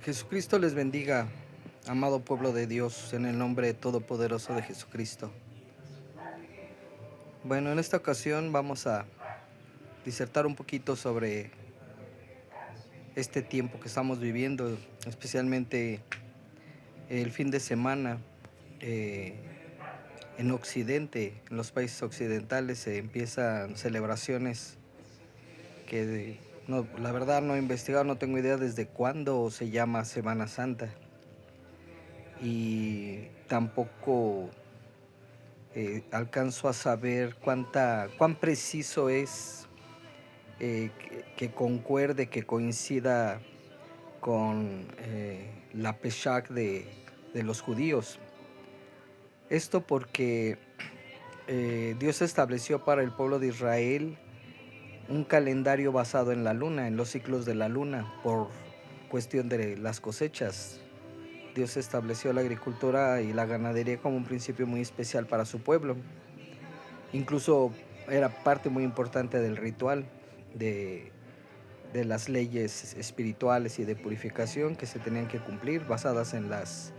Jesucristo les bendiga, amado pueblo de Dios, en el nombre todopoderoso de Jesucristo. Bueno, en esta ocasión vamos a disertar un poquito sobre este tiempo que estamos viviendo, especialmente el fin de semana. En Occidente, en los países occidentales, se empiezan celebraciones que no, la verdad no he investigado, no tengo idea desde cuándo se llama Semana Santa. Y tampoco alcanzo a saber cuán preciso es que concuerde, que coincida con la Pesach de los judíos. Esto porque Dios estableció para el pueblo de Israel un calendario basado en la luna, en los ciclos de la luna, por cuestión de las cosechas. Dios estableció la agricultura y la ganadería como un principio muy especial para su pueblo. Incluso era parte muy importante del ritual, de, de las leyes espirituales y de purificación que se tenían que cumplir, basadas en las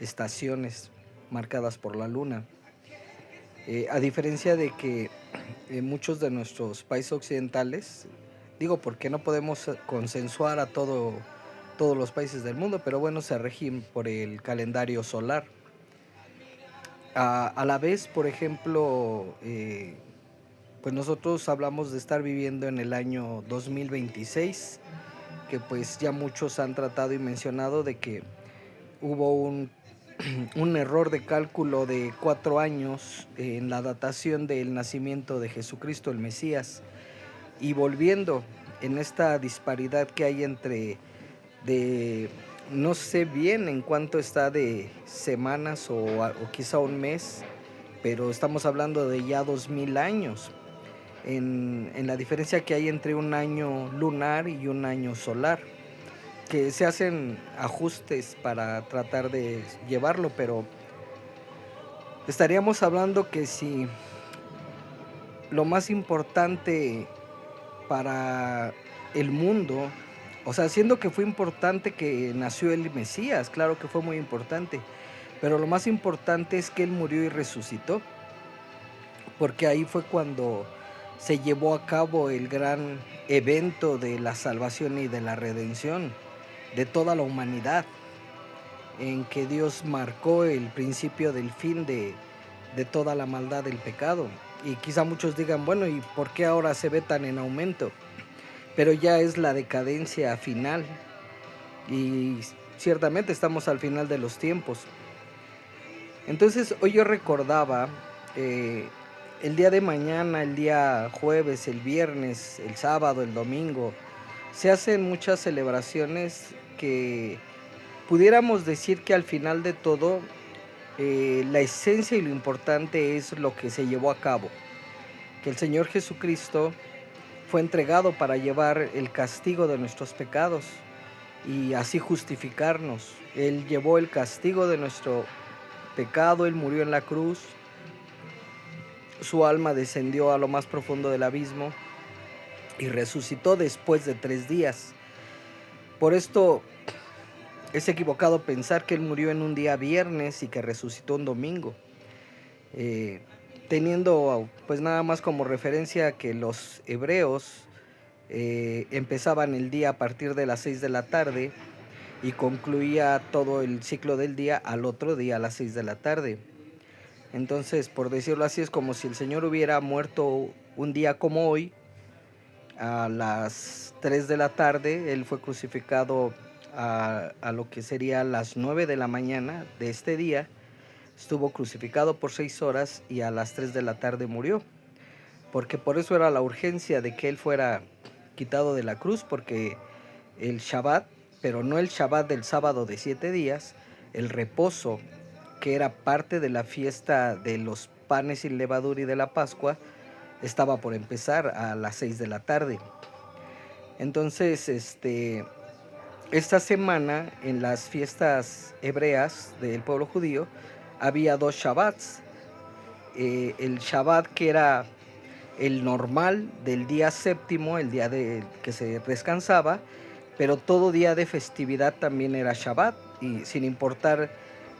estaciones marcadas por la luna. A diferencia de que muchos de nuestros países occidentales, digo porque no podemos consensuar a todos los países del mundo, pero bueno, se rigen por el calendario solar. A la vez, por ejemplo, pues nosotros hablamos de estar viviendo en el año 2026, que pues ya muchos han tratado y mencionado de que hubo un error de cálculo de 4 años en la datación del nacimiento de Jesucristo, el Mesías, y volviendo en esta disparidad que hay entre de no sé bien en cuánto está de semanas o quizá un mes, pero estamos hablando de ya 2000 años. En la diferencia que hay entre un año lunar y un año solar, que se hacen ajustes para tratar de llevarlo, pero estaríamos hablando que si lo más importante para el mundo, o sea, siendo que fue importante que nació el Mesías, claro que fue muy importante, pero lo más importante es que él murió y resucitó, porque ahí fue cuando se llevó a cabo el gran evento de la salvación y de la redención de toda la humanidad, en que Dios marcó el principio del fin de toda la maldad del pecado. Y quizá muchos digan, bueno, ¿y por qué ahora se ve tan en aumento? Pero ya es la decadencia final y ciertamente estamos al final de los tiempos. Entonces hoy yo recordaba el día de mañana, el día jueves, el viernes, el sábado, el domingo, se hacen muchas celebraciones que pudiéramos decir que al final de todo la esencia y lo importante es lo que se llevó a cabo, que el Señor Jesucristo fue entregado para llevar el castigo de nuestros pecados y así justificarnos. Él llevó el castigo de nuestro pecado, Él murió en la cruz, su alma descendió a lo más profundo del abismo y resucitó después de 3 días. Por esto es equivocado pensar que Él murió en un día viernes y que resucitó un domingo. Teniendo pues nada más como referencia que los hebreos empezaban el día a partir de las 6 de la tarde y concluía todo el ciclo del día al otro día a las 6 de la tarde. Entonces, por decirlo así, es como si el Señor hubiera muerto un día como hoy, a las 3 de la tarde. Él fue crucificado a lo que sería las 9 de la mañana de este día. Estuvo crucificado por 6 horas y a las 3 de la tarde murió. Porque por eso era la urgencia de que él fuera quitado de la cruz, porque el Shabbat, pero no el Shabbat del sábado de 7 días, el reposo, que era parte de la fiesta de los panes sin levadura y de la Pascua, estaba por empezar a las 6 de la tarde. Entonces, esta semana en las fiestas hebreas del pueblo judío había 2 Shabbats. El Shabbat que era el normal del día séptimo, el día de que se descansaba, pero todo día de festividad también era Shabbat, y sin importar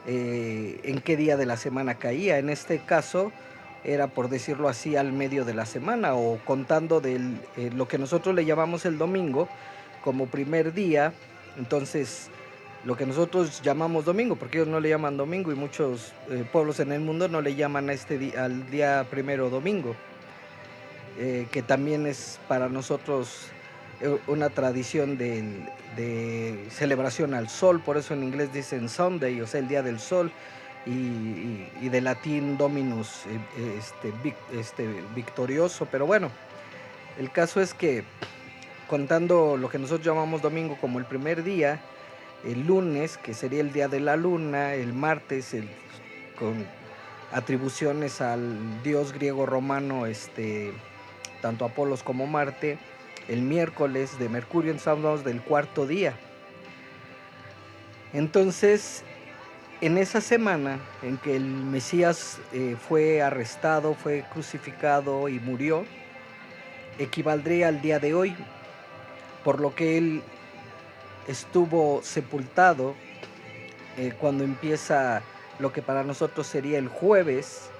en qué día de la semana caía. En este caso era, por decirlo así, al medio de la semana, o contando lo que nosotros le llamamos el domingo como primer día. Entonces, lo que nosotros llamamos domingo, porque ellos no le llaman domingo, y muchos pueblos en el mundo no le llaman a al día primero domingo, que también es para nosotros una tradición de celebración al sol. Por eso en inglés dicen Sunday, o sea, el día del sol, y de latín Dominus, victorioso. Pero bueno, el caso es que, contando lo que nosotros llamamos domingo como el primer día, el lunes, que sería el día de la luna, el martes, con atribuciones al dios griego romano, tanto Apolos como Marte, el miércoles de Mercurio. Entonces hablamos del cuarto día. Entonces, en esa semana en que el Mesías fue arrestado, fue crucificado y murió, equivaldría al día de hoy, por lo que él estuvo sepultado cuando empieza lo que para nosotros sería el jueves,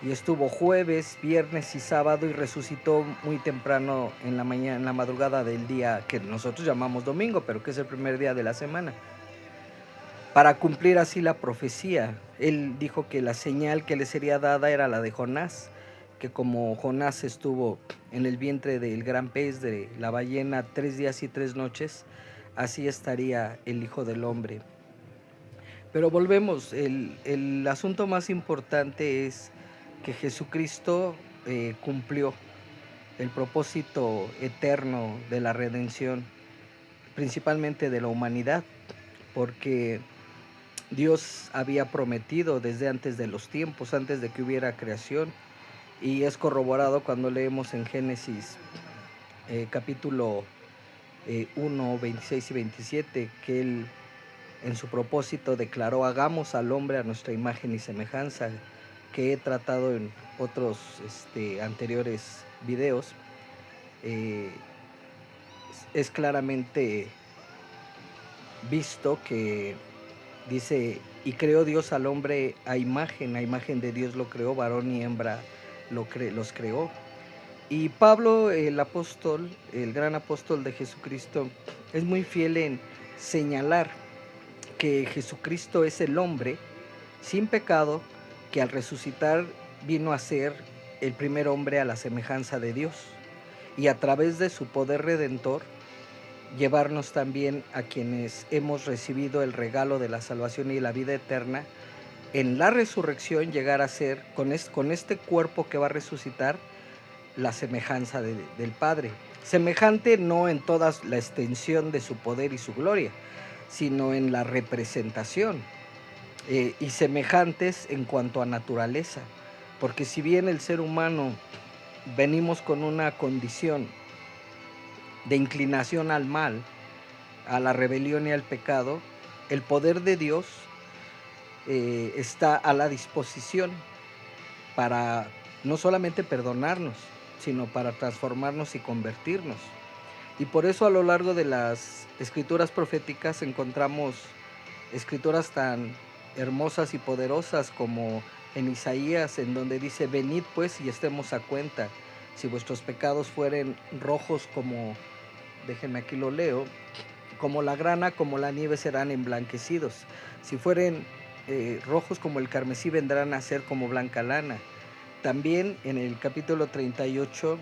y estuvo jueves, viernes y sábado, y resucitó muy temprano en la mañana, en la madrugada del día que nosotros llamamos domingo, pero que es el primer día de la semana, para cumplir así la profecía. Él dijo que la señal que le sería dada era la de Jonás, que como Jonás estuvo en el vientre del gran pez, de la ballena, 3 días y 3 noches, así estaría el Hijo del Hombre. Pero volvemos, el asunto más importante es que Jesucristo cumplió el propósito eterno de la redención, principalmente de la humanidad, porque Dios había prometido desde antes de los tiempos, antes de que hubiera creación, y es corroborado cuando leemos en Génesis capítulo 1, 26 y 27, que Él en su propósito declaró: hagamos al hombre a nuestra imagen y semejanza, que he tratado en otros anteriores videos. eh, es claramente visto que dice: y creó Dios al hombre a imagen de Dios lo creó, varón y hembra los creó. Y Pablo, el apóstol, el gran apóstol de Jesucristo, es muy fiel en señalar que Jesucristo es el hombre sin pecado, que al resucitar vino a ser el primer hombre a la semejanza de Dios, y a través de su poder redentor llevarnos también a quienes hemos recibido el regalo de la salvación y la vida eterna, en la resurrección llegar a ser, con este cuerpo que va a resucitar, la semejanza del Padre. Semejante no en toda la extensión de su poder y su gloria, sino en la representación, y semejantes en cuanto a naturaleza. Porque si bien el ser humano venimos con una condición de inclinación al mal, a la rebelión y al pecado, el poder de Dios está a la disposición para no solamente perdonarnos, sino para transformarnos y convertirnos. Y por eso a lo largo de las escrituras proféticas encontramos escrituras tan hermosas y poderosas como en Isaías, en donde dice: venid pues y estemos a cuenta, si vuestros pecados fueren rojos como, déjenme aquí lo leo, como la grana, como la nieve serán emblanquecidos. Si fueren rojos como el carmesí, vendrán a ser como blanca lana. También en el capítulo 38,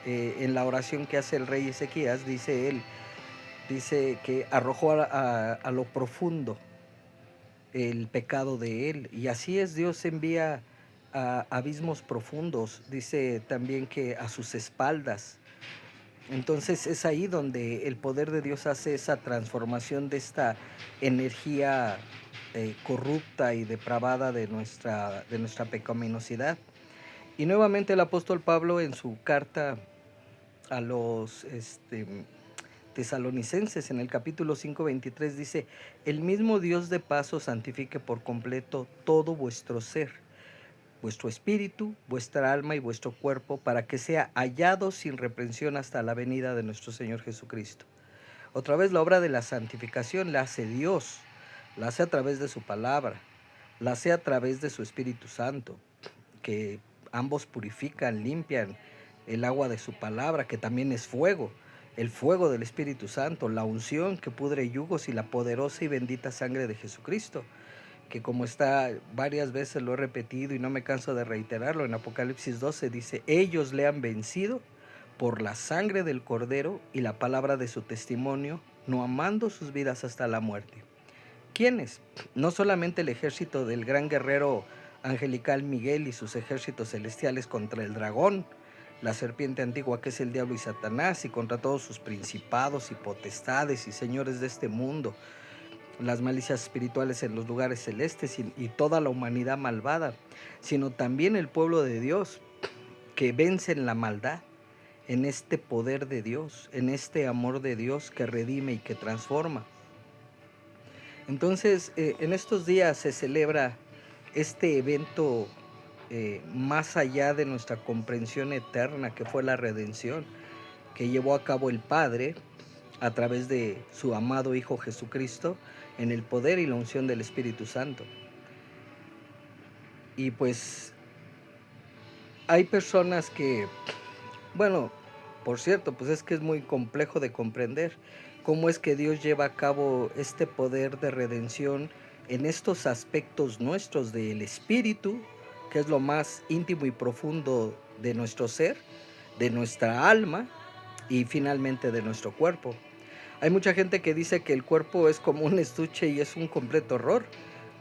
en la oración que hace el rey Ezequías, dice que arrojó a lo profundo el pecado de él. Y así es, Dios envía a abismos profundos. Dice también que a sus espaldas. Entonces es ahí donde el poder de Dios hace esa transformación de esta energía corrupta y depravada de nuestra pecaminosidad. Y nuevamente el apóstol Pablo, en su carta a los tesalonicenses, en el capítulo 5:23, dice: el mismo Dios de paz os santifique por completo todo vuestro ser, vuestro espíritu, vuestra alma y vuestro cuerpo, para que sea hallado sin reprensión hasta la venida de nuestro Señor Jesucristo. Otra vez la obra de la santificación la hace Dios, la hace a través de su palabra, la hace a través de su Espíritu Santo, que ambos purifican, limpian el agua de su palabra, que también es fuego, el fuego del Espíritu Santo, la unción que pudre yugos y la poderosa y bendita sangre de Jesucristo, que como está, varias veces lo he repetido y no me canso de reiterarlo, en Apocalipsis 12 dice, ellos le han vencido por la sangre del Cordero y la palabra de su testimonio, no amando sus vidas hasta la muerte. ¿Quiénes? No solamente el ejército del gran guerrero angelical Miguel y sus ejércitos celestiales contra el dragón, la serpiente antigua que es el diablo y Satanás, y contra todos sus principados y potestades y señores de este mundo, las malicias espirituales en los lugares celestes y toda la humanidad malvada, sino también el pueblo de Dios que vence en la maldad, en este poder de Dios, en este amor de Dios que redime y que transforma. Entonces, en estos días se celebra este evento más allá de nuestra comprensión eterna, que fue la redención, que llevó a cabo el Padre a través de su amado Hijo Jesucristo, en el poder y la unción del Espíritu Santo. Y pues hay personas que, bueno, por cierto, pues es que es muy complejo de comprender cómo es que Dios lleva a cabo este poder de redención en estos aspectos nuestros del espíritu, que es lo más íntimo y profundo de nuestro ser, de nuestra alma y finalmente de nuestro cuerpo. Hay mucha gente que dice que el cuerpo es como un estuche y es un completo error,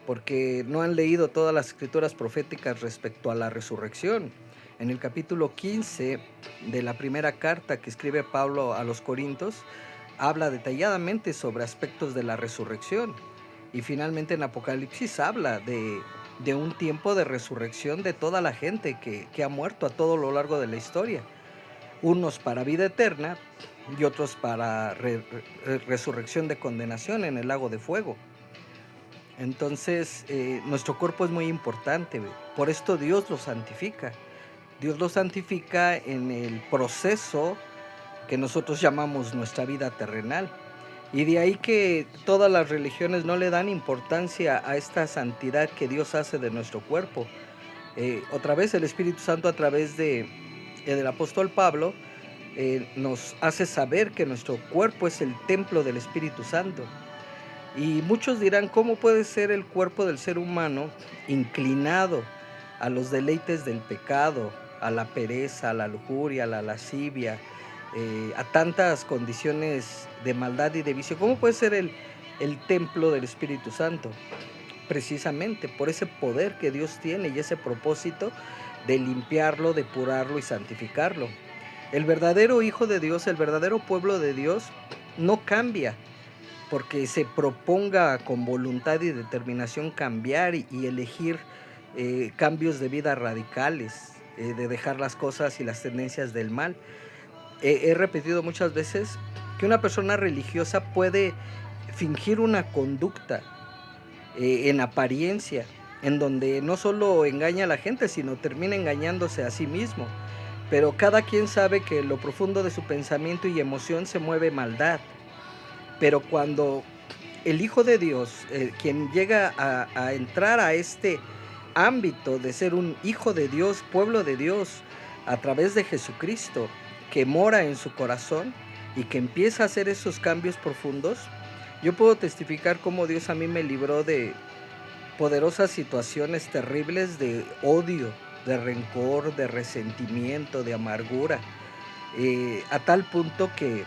porque no han leído todas las escrituras proféticas respecto a la resurrección. En el capítulo 15 de la primera carta que escribe Pablo a los Corintios, habla detalladamente sobre aspectos de la resurrección. Y finalmente en Apocalipsis habla de un tiempo de resurrección de toda la gente que ha muerto a todo lo largo de la historia. Unos para vida eterna y otros para resurrección de condenación en el lago de fuego. Entonces, nuestro cuerpo es muy importante, por esto Dios lo santifica. Dios lo santifica en el proceso que nosotros llamamos nuestra vida terrenal. Y de ahí que todas las religiones no le dan importancia a esta santidad que Dios hace de nuestro cuerpo. Otra vez el Espíritu Santo a través del apóstol Pablo nos hace saber que nuestro cuerpo es el templo del Espíritu Santo. Y muchos dirán, ¿cómo puede ser el cuerpo del ser humano inclinado a los deleites del pecado, a la pereza, a la lujuria, a la lascivia, a tantas condiciones de maldad y de vicio? ¿Cómo puede ser el templo del Espíritu Santo? Precisamente por ese poder que Dios tiene y ese propósito de limpiarlo, depurarlo y santificarlo. El verdadero Hijo de Dios, el verdadero pueblo de Dios, no cambia porque se proponga con voluntad y determinación cambiar y elegir cambios de vida radicales, de dejar las cosas y las tendencias del mal. He repetido muchas veces que una persona religiosa puede fingir una conducta en apariencia, en donde no solo engaña a la gente, sino termina engañándose a sí mismo. Pero cada quien sabe que en lo profundo de su pensamiento y emoción se mueve maldad. Pero cuando el Hijo de Dios, quien llega a entrar a este ámbito de ser un hijo de Dios, pueblo de Dios, a través de Jesucristo, que mora en su corazón y que empieza a hacer esos cambios profundos, yo puedo testificar cómo Dios a mí me libró de poderosas situaciones terribles de odio, de rencor, de resentimiento, de amargura, a tal punto que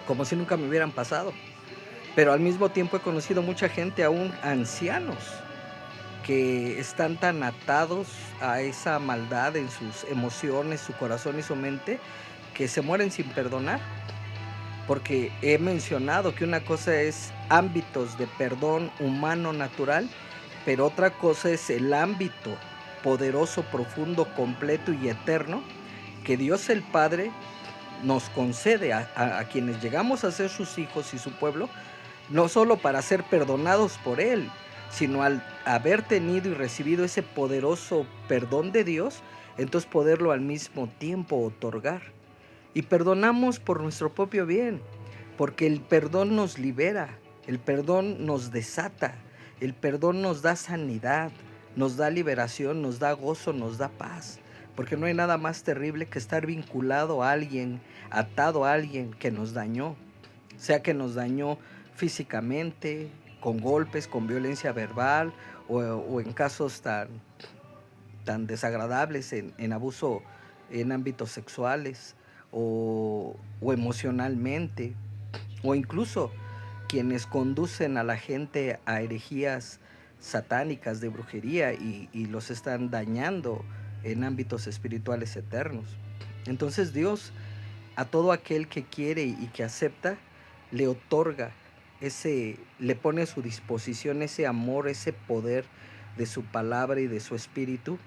como si nunca me hubieran pasado. Pero al mismo tiempo he conocido mucha gente, aún ancianos, que están tan atados a esa maldad en sus emociones, su corazón y su mente, que se mueren sin perdonar. Porque he mencionado que una cosa es ámbitos de perdón humano natural, pero otra cosa es el ámbito poderoso, profundo, completo y eterno que Dios el Padre nos concede a quienes llegamos a ser sus hijos y su pueblo, no solo para ser perdonados por Él, sino al haber tenido y recibido ese poderoso perdón de Dios, entonces poderlo al mismo tiempo otorgar. Y perdonamos por nuestro propio bien, porque el perdón nos libera, el perdón nos desata, el perdón nos da sanidad, nos da liberación, nos da gozo, nos da paz, porque no hay nada más terrible que estar vinculado a alguien, atado a alguien que nos dañó, sea que nos dañó físicamente, con golpes, con violencia verbal o en casos tan desagradables en abuso en ámbitos sexuales o emocionalmente, o incluso quienes conducen a la gente a herejías satánicas de brujería y los están dañando en ámbitos espirituales eternos. Entonces Dios a todo aquel que quiere y que acepta le otorga le pone a su disposición ese amor, ese poder de su palabra y de su espíritu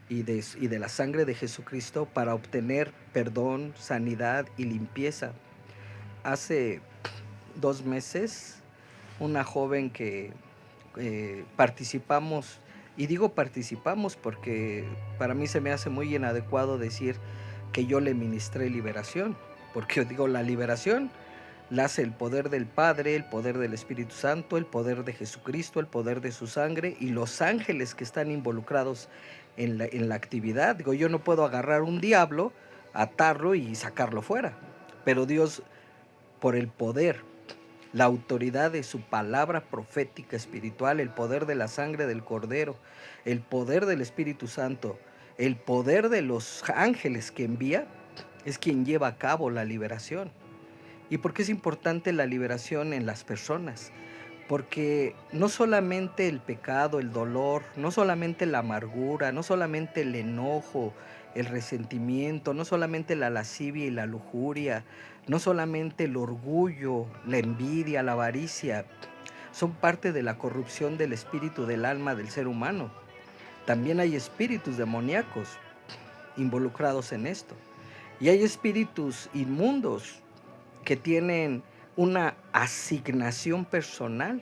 y de la sangre de Jesucristo para obtener perdón, sanidad y limpieza. Hace 2 meses, una joven que participamos, y digo participamos porque para mí se me hace muy inadecuado decir que yo le ministré liberación, porque yo digo la liberación la hace el poder del Padre, el poder del Espíritu Santo, el poder de Jesucristo, el poder de su sangre y los ángeles que están involucrados en la actividad. Digo, yo no puedo agarrar un diablo, atarlo y sacarlo fuera, pero Dios, por el poder, la autoridad de su palabra profética espiritual, el poder de la sangre del Cordero, el poder del Espíritu Santo, el poder de los ángeles que envía, es quien lleva a cabo la liberación. ¿Y por qué es importante la liberación en las personas? Porque no solamente el pecado, el dolor, no solamente la amargura, no solamente el enojo, el resentimiento, no solamente la lascivia y la lujuria, no solamente el orgullo, la envidia, la avaricia, son parte de la corrupción del espíritu del alma del ser humano. También hay espíritus demoníacos involucrados en esto. Y hay espíritus inmundos que tienen una asignación personal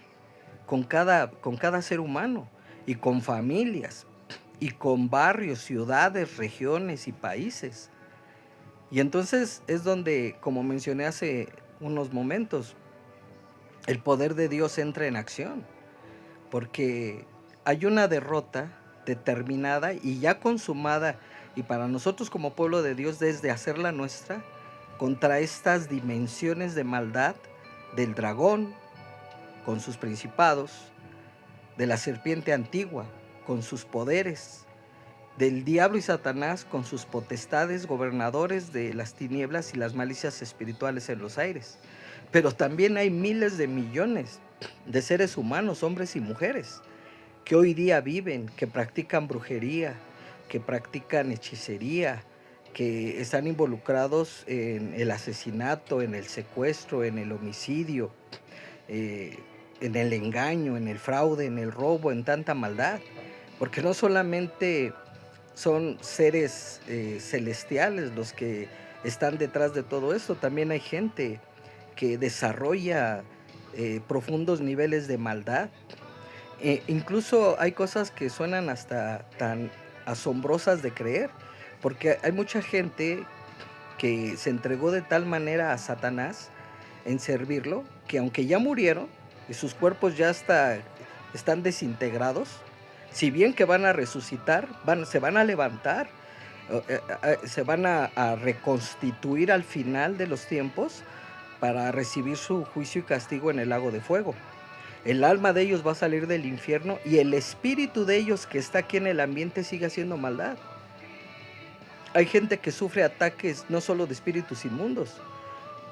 con cada ser humano y con familias y con barrios, ciudades, regiones y países. Y entonces es donde, como mencioné hace unos momentos, el poder de Dios entra en acción, porque hay una derrota determinada y ya consumada, y para nosotros como pueblo de Dios, desde hacerla nuestra, contra estas dimensiones de maldad del dragón con sus principados, de la serpiente antigua con sus poderes, del diablo y Satanás con sus potestades, gobernadores de las tinieblas y las malicias espirituales en los aires. Pero también hay miles de millones de seres humanos, hombres y mujeres, que hoy día viven, que practican brujería, que practican hechicería, que están involucrados en el asesinato, en el secuestro, en el homicidio, eh, en el engaño, en el fraude, en el robo, en tanta maldad. Porque no solamente son seres celestiales los que están detrás de todo esto, también hay gente que desarrolla profundos niveles de maldad. Incluso hay cosas que suenan hasta tan asombrosas de creer, porque hay mucha gente que se entregó de tal manera a Satanás en servirlo, que aunque ya murieron y sus cuerpos ya están desintegrados, si bien que van a resucitar, se van a levantar, se van a reconstituir al final de los tiempos para recibir su juicio y castigo en el lago de fuego. El alma de ellos va a salir del infierno y el espíritu de ellos que está aquí en el ambiente sigue haciendo maldad. Hay gente que sufre ataques no solo de espíritus inmundos,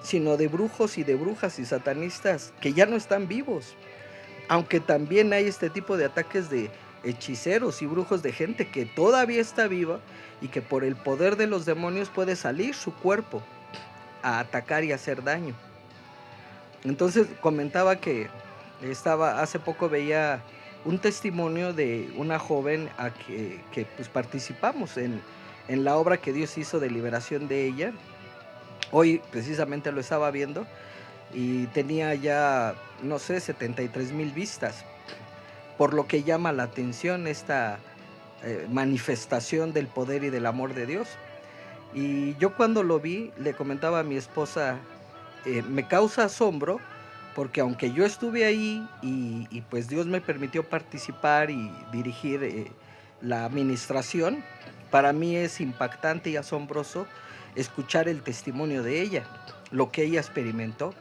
sino de brujos y de brujas y satanistas que ya no están vivos. Aunque también hay este tipo de ataques de hechiceros y brujos, de gente que todavía está viva y que por el poder de los demonios puede salir su cuerpo a atacar y hacer daño. Entonces comentaba que hace poco veía un testimonio de una joven que pues participamos en la obra que Dios hizo de liberación de ella. Hoy precisamente lo estaba viendo y tenía ya, no sé, 73,000 vistas, por lo que llama la atención esta manifestación del poder y del amor de Dios. Y yo cuando lo vi, le comentaba a mi esposa me causa asombro porque aunque yo estuve ahí y pues Dios me permitió participar y dirigir la administración, para mí es impactante y asombroso escuchar el testimonio de ella, lo que ella experimentó,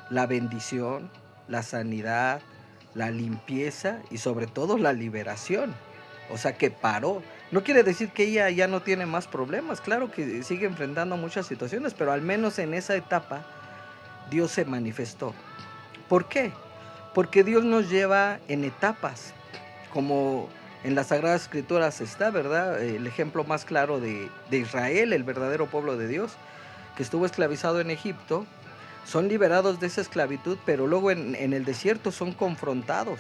la bendición, la sanidad, la limpieza y sobre todo la liberación. O sea, que paró. No quiere decir que ella ya no tiene más problemas, claro que sigue enfrentando muchas situaciones, pero al menos en esa etapa Dios se manifestó. ¿Por qué? Porque Dios nos lleva en etapas, como en las Sagradas Escrituras está, ¿verdad? El ejemplo más claro de Israel, el verdadero pueblo de Dios, que estuvo esclavizado en Egipto, son liberados de esa esclavitud, pero luego en el desierto son confrontados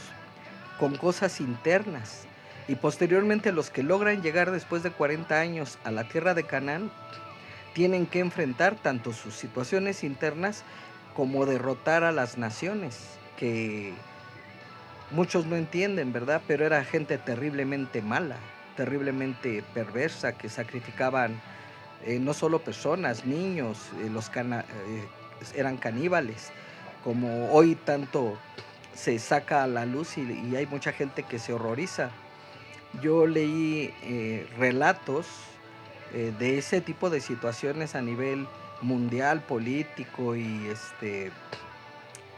con cosas internas. Y posteriormente los que logran llegar después de 40 años a la tierra de Canaán, tienen que enfrentar tanto sus situaciones internas como derrotar a las naciones, que muchos no entienden, ¿verdad? Pero era gente terriblemente mala, terriblemente perversa, que sacrificaban no solo personas, niños, eran caníbales, como hoy tanto se saca a la luz y hay mucha gente que se horroriza. Yo leí relatos de ese tipo de situaciones a nivel mundial, político y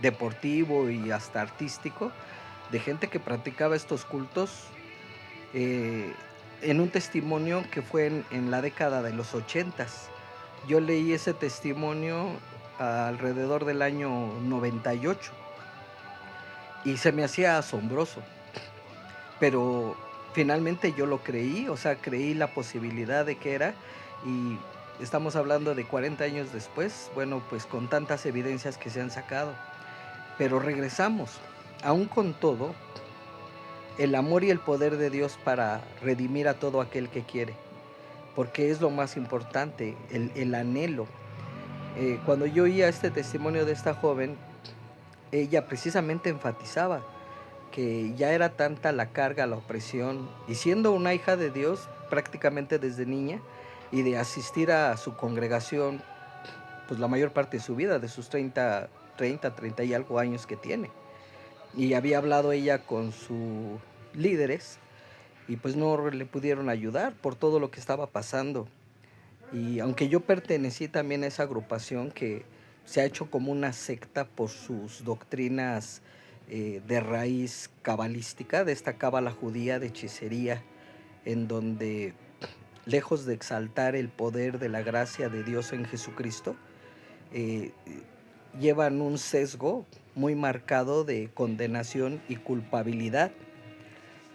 deportivo y hasta artístico, de gente que practicaba estos cultos en un testimonio que fue en la década de los 80s. Yo leí ese testimonio alrededor del año 98 y se me hacía asombroso, pero finalmente yo lo creí, o sea, creí la posibilidad de que era, y estamos hablando de 40 años después, bueno, pues con tantas evidencias que se han sacado. Pero regresamos, aún con todo, el amor y el poder de Dios para redimir a todo aquel que quiere, porque es lo más importante, el anhelo. Cuando yo oía este testimonio de esta joven, ella precisamente enfatizaba que ya era tanta la carga, la opresión, y siendo una hija de Dios prácticamente desde niña, y de asistir a su congregación, pues la mayor parte de su vida, de sus 30 y algo años que tiene. Y había hablado ella con sus líderes, y pues no le pudieron ayudar por todo lo que estaba pasando. Y aunque yo pertenecí también a esa agrupación que se ha hecho como una secta por sus doctrinas de raíz cabalística, de esta cábala judía de hechicería, en donde lejos de exaltar el poder de la gracia de Dios en Jesucristo, eh, llevan un sesgo muy marcado de condenación y culpabilidad,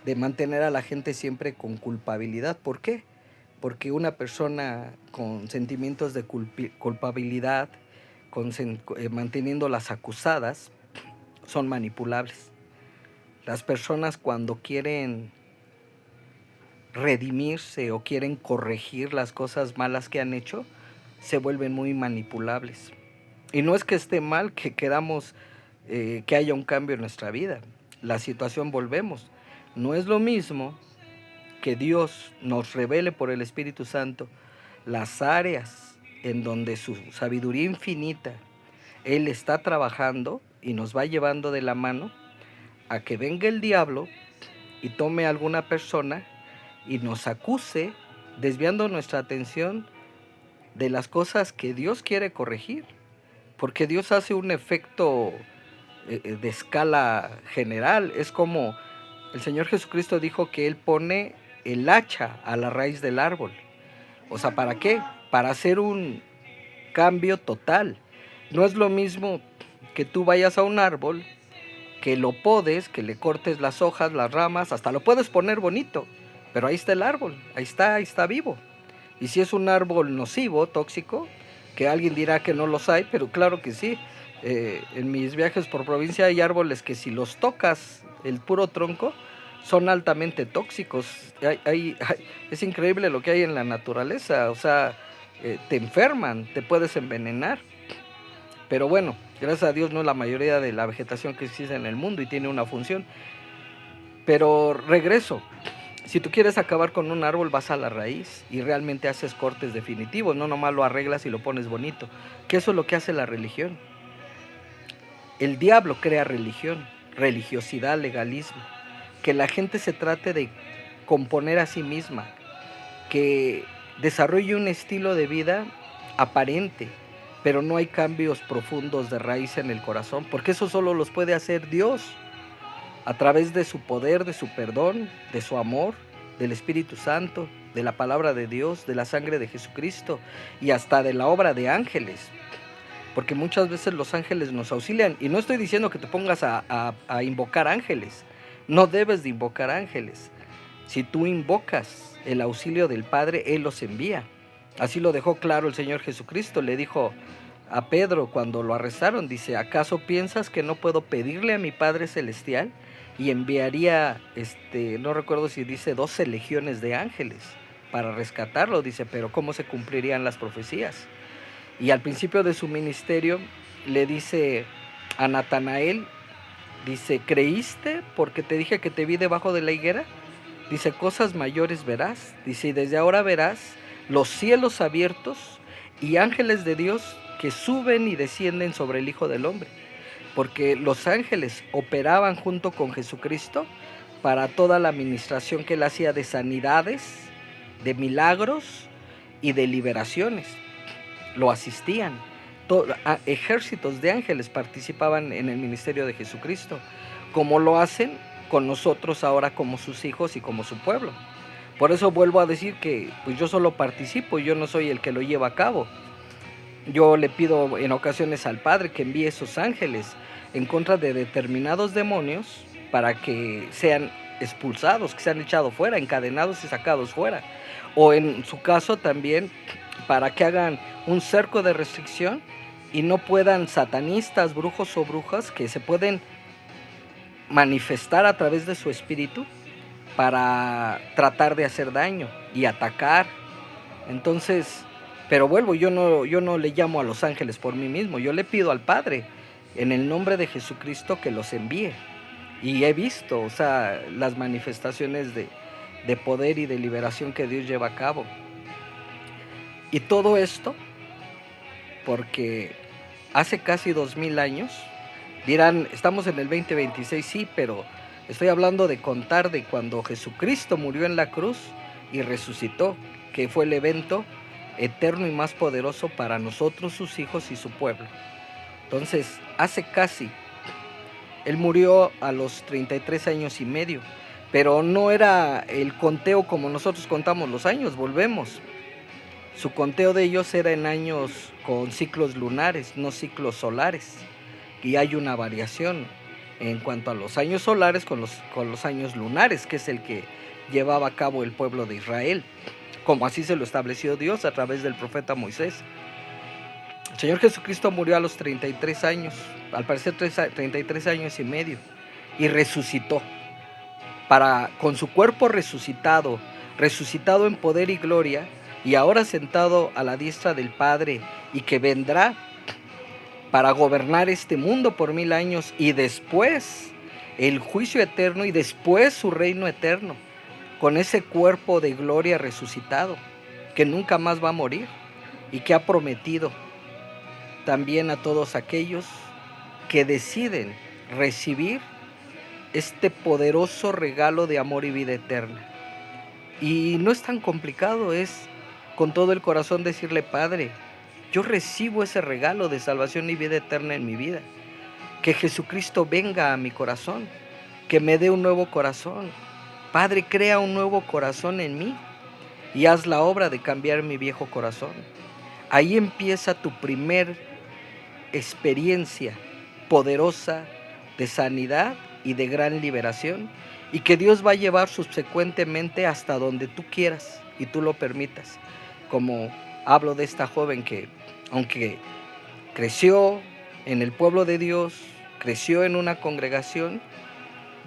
de mantener a la gente siempre con culpabilidad. ¿Por qué? Porque una persona con sentimientos de culpabilidad, manteniendo las acusadas, son manipulables. Las personas cuando quieren redimirse o quieren corregir las cosas malas que han hecho, se vuelven muy manipulables. Y no es que esté mal que queramos que haya un cambio en nuestra vida. La situación, volvemos. No es lo mismo que Dios nos revele por el Espíritu Santo las áreas en donde su sabiduría infinita Él está trabajando y nos va llevando de la mano, a que venga el diablo y tome a alguna persona y nos acuse, desviando nuestra atención de las cosas que Dios quiere corregir, porque Dios hace un efecto de escala general. Es como el Señor Jesucristo dijo que Él pone el hacha a la raíz del árbol. O sea, ¿para qué? Para hacer un cambio total. No es lo mismo que tú vayas a un árbol, que lo podes, que le cortes las hojas, las ramas, hasta lo puedes poner bonito, pero ahí está el árbol, ahí está vivo. Y si es un árbol nocivo, tóxico, que alguien dirá que no los hay, pero claro que sí. En mis viajes por provincia hay árboles que si los tocas, el puro tronco, son altamente tóxicos. Es increíble lo que hay en la naturaleza, o sea, te enferman, te puedes envenenar. Pero bueno, gracias a Dios no es la mayoría de la vegetación que existe en el mundo y tiene una función. Pero regreso, si tú quieres acabar con un árbol, vas a la raíz y realmente haces cortes definitivos, no nomás lo arreglas y lo pones bonito, que eso es lo que hace la religión. el diablo crea religión, religiosidad, legalismo, que la gente se trate de componer a sí misma, que desarrolle un estilo de vida aparente, pero no hay cambios profundos de raíz en el corazón, porque eso solo los puede hacer Dios, a través de su poder, de su perdón, de su amor, del Espíritu Santo, de la palabra de Dios, de la sangre de Jesucristo y hasta de la obra de ángeles. Porque muchas veces los ángeles nos auxilian. Y no estoy diciendo que te pongas a invocar ángeles. No debes de invocar ángeles. Si tú invocas el auxilio del Padre, Él los envía. Así lo dejó claro el Señor Jesucristo. Le dijo a Pedro cuando lo arrestaron, dice, ¿acaso piensas que no puedo pedirle a mi Padre Celestial? Y enviaría, no recuerdo si dice 12 legiones de ángeles para rescatarlo, dice, pero ¿cómo se cumplirían las profecías? Y al principio de su ministerio le dice a Natanael, dice, ¿creíste porque te dije que te vi debajo de la higuera? Dice, cosas mayores verás. Dice, y desde ahora verás los cielos abiertos y ángeles de Dios que suben y descienden sobre el Hijo del Hombre. Porque los ángeles operaban junto con Jesucristo para toda la administración que él hacía de sanidades, de milagros y de liberaciones. Lo asistían. Ejércitos de ángeles participaban en el ministerio de Jesucristo, como lo hacen con nosotros ahora como sus hijos y como su pueblo. Por eso vuelvo a decir que pues yo solo participo, yo no soy el que lo lleva a cabo. Yo le pido en ocasiones al Padre que envíe esos ángeles en contra de determinados demonios para que sean expulsados, que sean echados fuera, encadenados y sacados fuera. O en su caso también para que hagan un cerco de restricción y no puedan satanistas, brujos o brujas que se pueden manifestar a través de su espíritu para tratar de hacer daño y atacar. Entonces, pero vuelvo, yo no le llamo a los ángeles por mí mismo, yo le pido al Padre en el nombre de Jesucristo que los envíe. Y he visto, o sea, las manifestaciones de poder y de liberación que Dios lleva a cabo. Y todo esto porque hace casi 2000 años, dirán, estamos en el 2026, sí, pero estoy hablando de contar de cuando Jesucristo murió en la cruz y resucitó, que fue el evento eterno y más poderoso para nosotros, sus hijos y su pueblo. Entonces, hace casi, él murió a los 33 años y medio, pero no era el conteo como nosotros contamos los años, volvemos. Su conteo de ellos era en años con ciclos lunares, no ciclos solares. Y hay una variación en cuanto a los años solares con los años lunares, que es el que llevaba a cabo el pueblo de Israel, como así se lo estableció Dios a través del profeta Moisés. El Señor Jesucristo murió a los 33 años, al parecer 33 años y medio, y resucitó. Con su cuerpo resucitado en poder y gloria, y ahora sentado a la diestra del Padre, y que vendrá para gobernar este mundo por 1000 años, y después el juicio eterno, y después su reino eterno, con ese cuerpo de gloria resucitado, que nunca más va a morir, y que ha prometido también a todos aquellos que deciden recibir este poderoso regalo de amor y vida eterna. Y no es tan complicado, es con todo el corazón decirle: Padre, yo recibo ese regalo de salvación y vida eterna en mi vida. Que Jesucristo venga a mi corazón, que me dé un nuevo corazón. Padre, crea un nuevo corazón en mí y haz la obra de cambiar mi viejo corazón. Ahí empieza tu primer experiencia poderosa de sanidad y de gran liberación, y que Dios va a llevar subsecuentemente hasta donde tú quieras y tú lo permitas. Como hablo de esta joven que, aunque creció en el pueblo de Dios, creció en una congregación,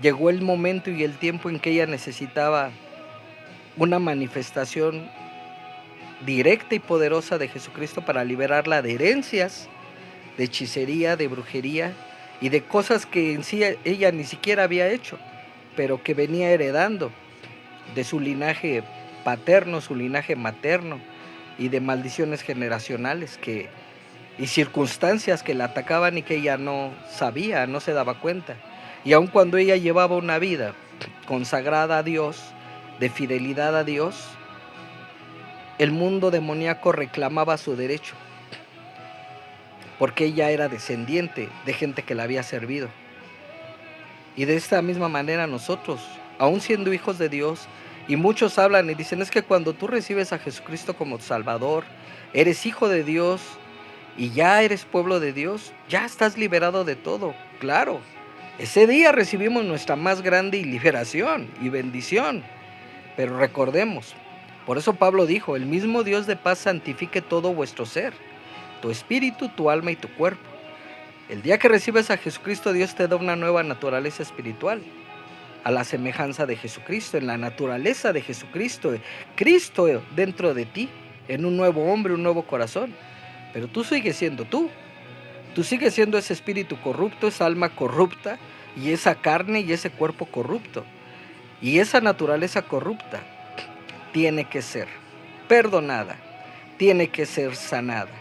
llegó el momento y el tiempo en que ella necesitaba una manifestación directa y poderosa de Jesucristo para liberarla de herencias, de hechicería, de brujería y de cosas que en sí ella ni siquiera había hecho, pero que venía heredando de su linaje paterno, su linaje materno, y de maldiciones generacionales que y circunstancias que la atacaban y que ella no sabía, no se daba cuenta. Y aun cuando ella llevaba una vida consagrada a Dios, de fidelidad a Dios, el mundo demoníaco reclamaba su derecho, porque ella era descendiente de gente que la había servido. Y de esta misma manera nosotros, aun siendo hijos de Dios, y muchos hablan y dicen, es que cuando tú recibes a Jesucristo como Salvador, eres hijo de Dios y ya eres pueblo de Dios, ya estás liberado de todo. Claro, ese día recibimos nuestra más grande liberación y bendición. Pero recordemos, por eso Pablo dijo, el mismo Dios de paz santifique todo vuestro ser, tu espíritu, tu alma y tu cuerpo. El día que recibes a Jesucristo, Dios te da una nueva naturaleza espiritual, a la semejanza de Jesucristo, en la naturaleza de Jesucristo, Cristo dentro de ti, en un nuevo hombre, un nuevo corazón. Pero tú sigues siendo tú sigues siendo ese espíritu corrupto, esa alma corrupta, y esa carne y ese cuerpo corrupto. Y esa naturaleza corrupta tiene que ser perdonada, tiene que ser sanada,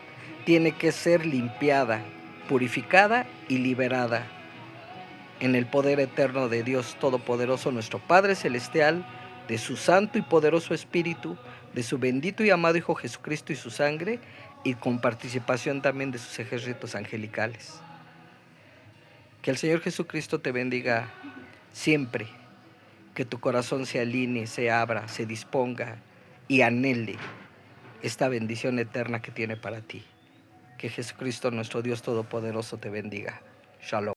tiene que ser limpiada, purificada y liberada en el poder eterno de Dios Todopoderoso, nuestro Padre Celestial, de su santo y poderoso Espíritu, de su bendito y amado Hijo Jesucristo y su sangre, y con participación también de sus ejércitos angelicales. Que el Señor Jesucristo te bendiga siempre, que tu corazón se alinee, se abra, se disponga y anhele esta bendición eterna que tiene para ti. Que Jesucristo, nuestro Dios Todopoderoso, te bendiga. Shalom.